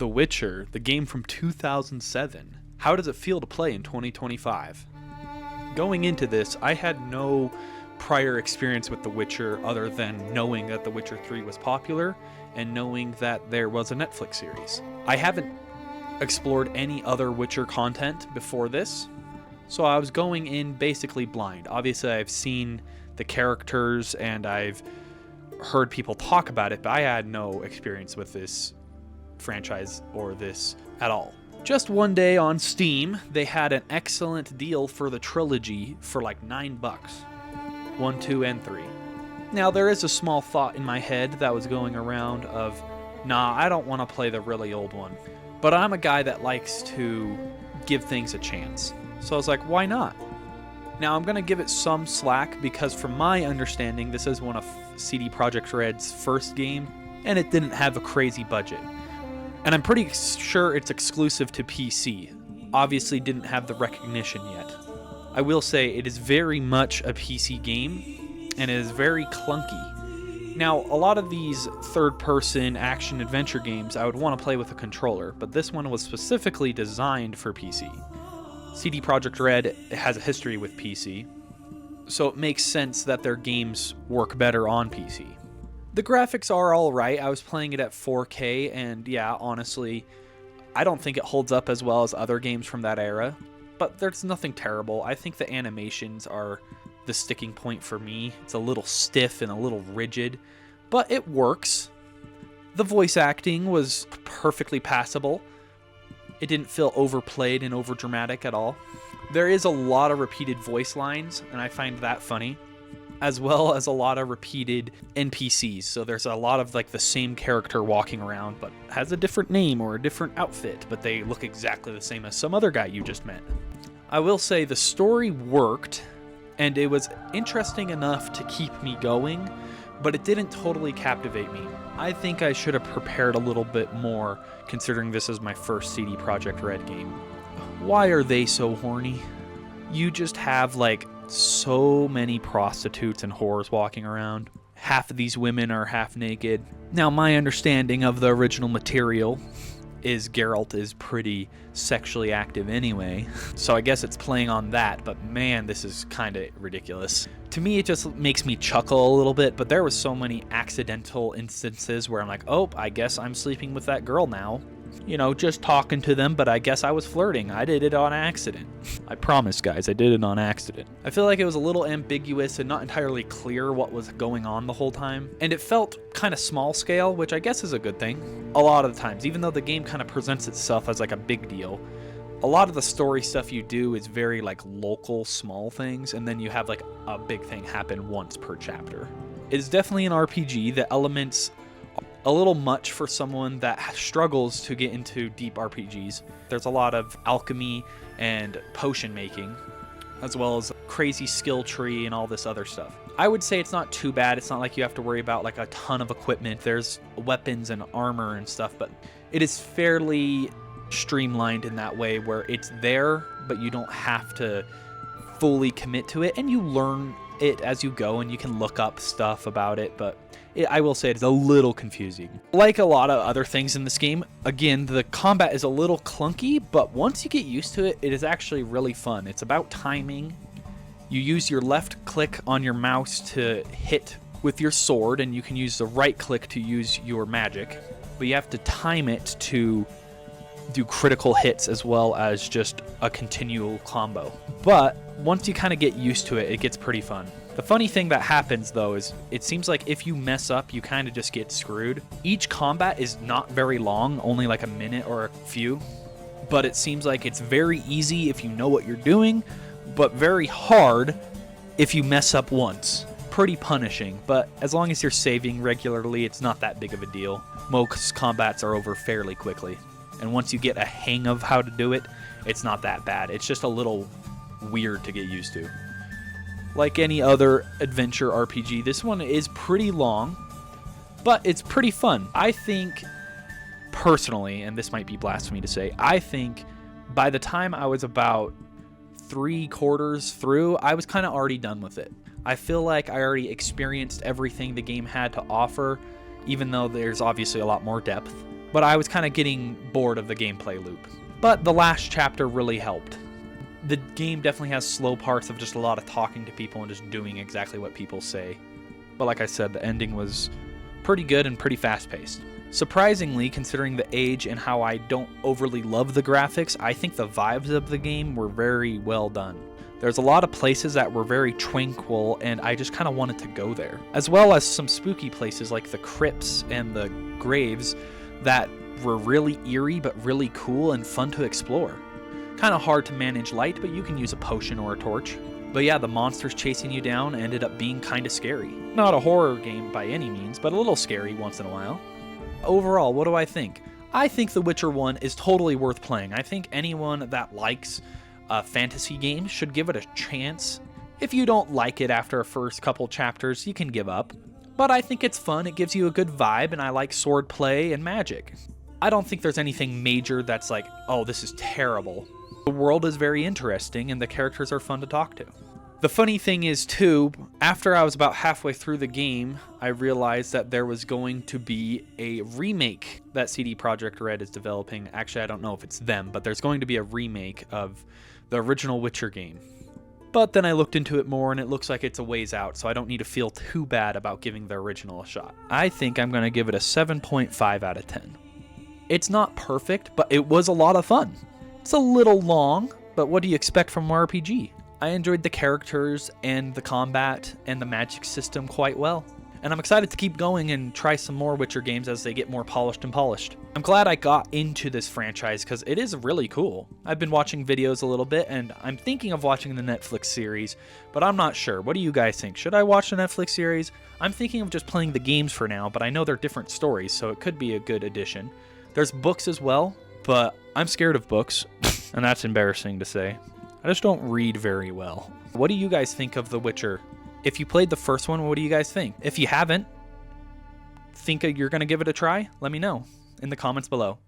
The Witcher, the game from 2007. How does it feel to play in 2025? Going into this, I had no prior experience with The Witcher other than knowing that The Witcher 3 was popular and knowing that there was a Netflix series. I haven't explored any other Witcher content before this, so I was going in basically blind. Obviously, I've seen the characters and I've heard people talk about it, but I had no experience with this franchise or this at all. Just one day on Steam, they had an excellent deal for the trilogy for like $9. 1, 2, and 3. Now, there is a small thought in my head that was going around of, nah, I don't want to play the really old one. But I'm a guy that likes to give things a chance. So I was like, why not? Now, I'm going to give it some slack because from my understanding, this is one of CD Projekt Red's first game, and it didn't have a crazy budget. And I'm pretty sure it's exclusive to PC. Obviously didn't have the recognition yet. I will say it is very much a PC game, and it is very clunky. Now, a lot of these third-person action-adventure games I would want to play with a controller, but this one was specifically designed for PC. CD Projekt Red has a history with PC, so it makes sense that their games work better on PC. The graphics are alright. I was playing it at 4K, and yeah, honestly, I don't think it holds up as well as other games from that era. But there's nothing terrible. I think the animations are the sticking point for me. It's a little stiff and a little rigid, but it works. The voice acting was perfectly passable. It didn't feel overplayed and overdramatic at all. There is a lot of repeated voice lines, and I find that funny, as well as a lot of repeated NPCs. So there's a lot of like the same character walking around, but has a different name or a different outfit, but they look exactly the same as some other guy you just met. I will say the story worked, and it was interesting enough to keep me going, but it didn't totally captivate me. I think I should have prepared a little bit more, considering this is my first CD Projekt Red game. Why are they so horny? You just have like so many prostitutes and whores walking around. Half of these women are half naked. Now, my understanding of the original material is Geralt is pretty sexually active anyway, so I guess it's playing on that, but man, this is kind of ridiculous. To me, it just makes me chuckle a little bit, but there was so many accidental instances where I'm like, oh, I guess I'm sleeping with that girl now. You know, just talking to them, but I guess I was flirting. I did it on accident. I promise, guys, I did it on accident. I feel like it was a little ambiguous and not entirely clear what was going on the whole time. And it felt kind of small scale, which I guess is a good thing. A lot of the times, even though the game kind of presents itself as like a big deal, a lot of the story stuff you do is very like local, small things, and then you have like a big thing happen once per chapter. It is definitely an RPG. The elements a little much for someone that struggles to get into deep RPGs. There's a lot of alchemy and potion making, as well as crazy skill tree and all this other stuff. I would say it's not too bad. It's not like you have to worry about like a ton of equipment. There's weapons and armor and stuff, but it is fairly streamlined in that way where it's there, but you don't have to fully commit to it, and you learn it as you go, and you can look up stuff about it, but I will say it's a little confusing. Like a lot of other things in this game, again, the combat is a little clunky, but once you get used to it, it is actually really fun. It's about timing. You use your left click on your mouse to hit with your sword, and you can use the right click to use your magic, but you have to time it to do critical hits as well as just a continual combo. But once you kind of get used to it, it gets pretty fun. The funny thing that happens, though, is it seems like if you mess up, you kind of just get screwed. Each combat is not very long, only like a minute or a few, but it seems like it's very easy if you know what you're doing, but very hard if you mess up once. Pretty punishing, but as long as you're saving regularly, it's not that big of a deal. Most combats are over fairly quickly, and once you get a hang of how to do it, it's not that bad. It's just a little weird to get used to. Like any other adventure RPG, this one is pretty long, but it's pretty fun. I think, personally, and this might be blasphemy to say, I think by the time I was about 3/4 through, I was kind of already done with it. I feel like I already experienced everything the game had to offer, even though there's obviously a lot more depth. but I was kind of getting bored of the gameplay loop. But the last chapter really helped. The game definitely has slow parts of just a lot of talking to people and just doing exactly what people say. But like I said, the ending was pretty good and pretty fast-paced. Surprisingly, considering the age and how I don't overly love the graphics, I think the vibes of the game were very well done. There's a lot of places that were very tranquil, and I just kind of wanted to go there. As well as some spooky places like the crypts and the graves that were really eerie but really cool and fun to explore. Kind of hard to manage light, but you can use a potion or a torch. But yeah, the monsters chasing you down ended up being kind of scary. Not a horror game by any means, but a little scary once in a while. Overall, what do I think? I think The Witcher 1 is totally worth playing. I think anyone that likes fantasy games should give it a chance. If you don't like it after a first couple chapters, you can give up. But I think it's fun, it gives you a good vibe, and I like sword play and magic. I don't think there's anything major that's like, oh, this is terrible. The world is very interesting, and the characters are fun to talk to. The funny thing is, too, after I was about halfway through the game, I realized that there was going to be a remake that CD Projekt Red is developing. Actually, I don't know if it's them, but there's going to be a remake of the original Witcher game. But then I looked into it more, and it looks like it's a ways out, so I don't need to feel too bad about giving the original a shot. I think I'm going to give it a 7.5 out of 10. It's not perfect, but it was a lot of fun. It's a little long, but what do you expect from an RPG? I enjoyed the characters and the combat and the magic system quite well. And I'm excited to keep going and try some more Witcher games as they get more polished and polished. I'm glad I got into this franchise because it is really cool. I've been watching videos a little bit and I'm thinking of watching the Netflix series, but I'm not sure. What do you guys think? Should I watch the Netflix series? I'm thinking of just playing the games for now, but I know they're different stories, so it could be a good addition. There's books as well, but I'm scared of books, and that's embarrassing to say. I just don't read very well. What do you guys think of The Witcher? If you played the first one, what do you guys think? If you haven't, think you're going to give it a try? Let me know in the comments below.